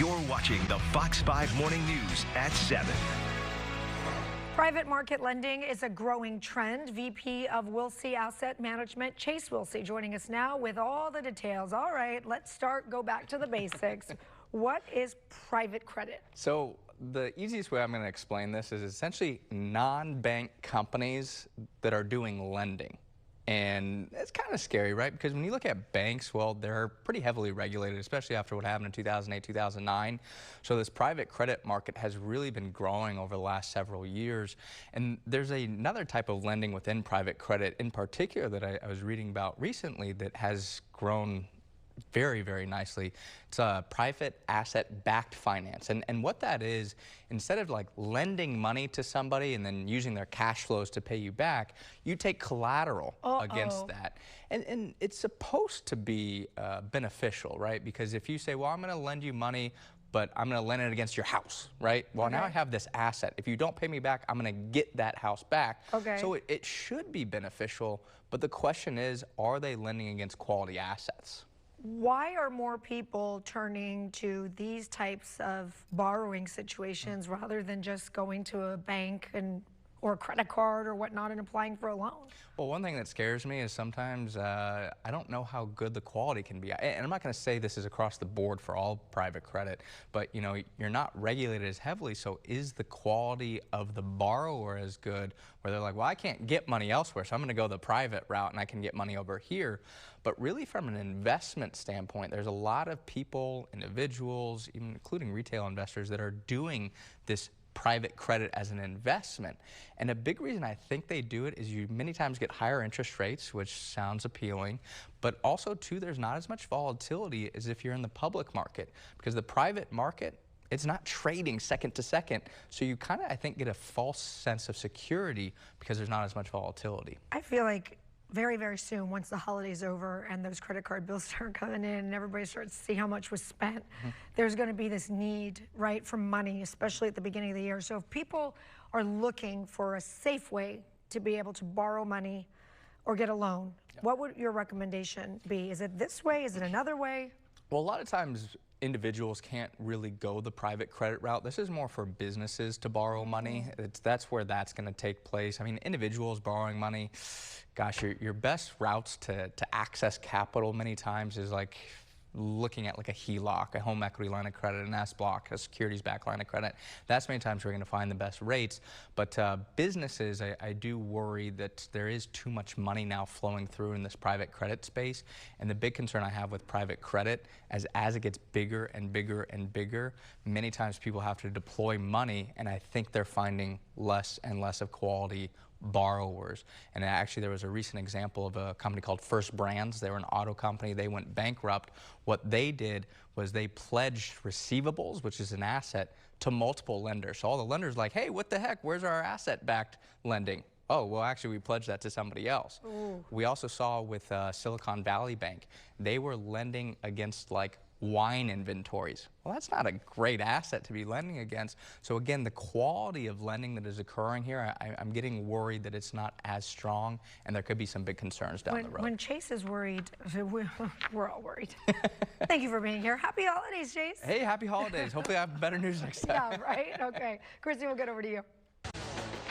You're watching the Fox 5 Morning News at 7. Private market lending is a growing trend. VP of Wilsey Asset Management, Chase Wilsey, joining us now with all the details. All right, let's go back to the basics. What is private credit? So the easiest way I'm going to explain this is essentially non-bank companies that are doing lending. And it's kind of scary, right? Because when you look at banks, well, they're pretty heavily regulated, especially after what happened in 2008, 2009. So this private credit market has really been growing over the last several years. And there's another type of lending within private credit in particular that I was reading about recently that has grown very, very nicely. It's a private asset-backed finance. And what that is, instead of like lending money to somebody and then using their cash flows to pay you back, you take collateral against that. And it's supposed to be beneficial, right? Because if you say, well, I'm going to lend you money, but I'm going to lend it against your house, right? Well, now I have this asset. If you don't pay me back, I'm going to get that house back. So it should be beneficial, but the question is, are they lending against quality assets? Why are more people turning to these types of borrowing situations rather than just going to a bank or a credit card or whatnot and applying for a loan? Well, one thing that scares me is sometimes I don't know how good the quality can be. And I'm not going to say this is across the board for all private credit, but you know, you're not regulated as heavily, so is the quality of the borrower as good where they're like, well, I can't get money elsewhere, so I'm going to go the private route and I can get money over here. But really from an investment standpoint, there's a lot of people, individuals, even including retail investors that are doing this private credit as an investment. And a big reason I think they do it is you many times get higher interest rates, which sounds appealing, but also too, there's not as much volatility as if you're in the public market, because the private market, it's not trading second to second. So you kind of, I think, get a false sense of security because there's not as much volatility. I feel like very, very soon, once the holiday's over and those credit card bills start coming in and everybody starts to see how much was spent, there's going to be this need, right, for money, especially at the beginning of the year. So if people are looking for a safe way to be able to borrow money or get a loan, what would your recommendation be? Is it this way? Is it another way? Well, a lot of times individuals can't really go the private credit route. This is more for businesses to borrow money. That's where that's going to take place. I mean, individuals borrowing money, gosh, your best routes to access capital many times is like looking at like a HELOC, a home equity line of credit, an S-block, a securities-backed line of credit. That's many times where you're going to find the best rates. But businesses, I do worry that there is too much money now flowing through in this private credit space. And the big concern I have with private credit, as it gets bigger and bigger and bigger, many times people have to deploy money, and I think they're finding less and less of quality borrowers. And actually there was a recent example of a company called First Brands. They were an auto company. They went bankrupt. What they did was they pledged receivables, which is an asset, to multiple lenders. So all the lenders like, hey, what the heck, where's our asset-backed lending? Oh, well, actually, we pledged that to somebody else. We also saw with Silicon Valley Bank, they were lending against like wine inventories. Well, that's not a great asset to be lending against. So again, the quality of lending that is occurring here, I'm getting worried that it's not as strong, and there could be some big concerns down the road. When Chase is worried, we're all worried. Thank you for being here. Happy holidays, Chase. Hey, happy holidays. Hopefully I have better news next time. Yeah, right? Okay. Christy, we'll get over to you.